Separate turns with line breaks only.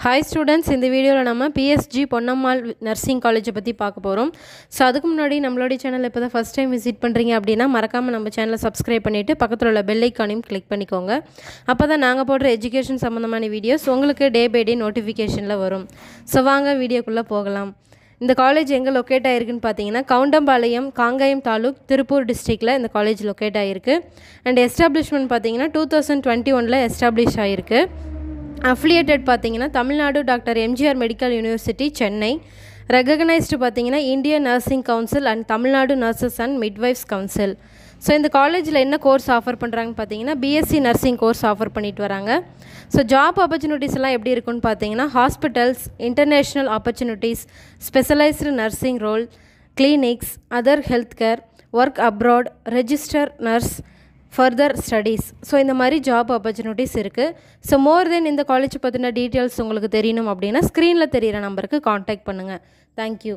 Hi students, இந்த வீடியோல நம்ம PSG பொன்னம்மாள் நர்சிங் காலேஜ் பத்தி பார்க்க போறோம். சோ அதுக்கு முன்னாடி நம்மளோட சேனலை இப்போதான் ஃபர்ஸ்ட் டைம் விசிட் பண்றீங்க அப்படினா மறக்காம நம்ம சேனலை சப்ஸ்கிரைப் பண்ணிட்டு பக்கத்துல உள்ள பெல் ஐகானையும் கிளிக் பண்ணிக்கோங்க. அப்பதான் நாங்க போடுற எஜுகேஷன் சம்பந்தமான வீடியோஸ் உங்களுக்கு டே பை டே நோட்டிஃபிகேஷன்ல வரும். சோ வாங்க வீடியோக்குள்ள போகலாம். இந்த காலேஜ் எங்க லொகேட் ஆயிருக்குன்னு பாத்தீங்கன்னா கவுண்டம்பாளையம் காங்கயம் தாலுக் திருப்பூர் டிஸ்ட்ரிக்ட்ல இந்த காலேஜ் லொகேட் ஆயிருக்கு. அண்ட் எஸ்டாப்லிஷ்மென்ட் பாத்தீங்கன்னா 2021ல எஸ்டாப்லிஷ் ஆயிருக்கு. அஃபிலியேட்டட் பார்த்தீங்கன்னா Tamil Nadu doctor MGR medical university Chennai. Recognised பார்த்தீங்கன்னா Indian nursing council and Tamil Nadu nurses and midwives council. So இந்த காலேஜில் என்ன கோர்ஸ் ஆஃபர் பண்ணுறாங்கன்னு பார்த்தீங்கன்னா பிஎஸ்சி நர்சிங் கோர்ஸ் ஆஃபர் பண்ணிட்டு வராங்க. ஸோ ஜாப் ஆப்பர்ச்சுனிட்டிஸ் எல்லாம் எப்படி இருக்குன்னு பார்த்தீங்கன்னா hospitals, international opportunities, specialised nursing role, clinics, other health care, work abroad, register nurse, further studies. So இந்த மாதிரி ஜாப் ஆப்பர்ச்சுனிட்டிஸ் இருக்குது. ஸோ மோர் தென் இந்த காலேஜ் பற்றின டீட்டெயில்ஸ் உங்களுக்கு தெரியணும் அப்படின்னா ஸ்க்ரீனில் தெரிகிற நம்பருக்கு காண்டாக்ட் பண்ணுங்கள். தேங்க்யூ.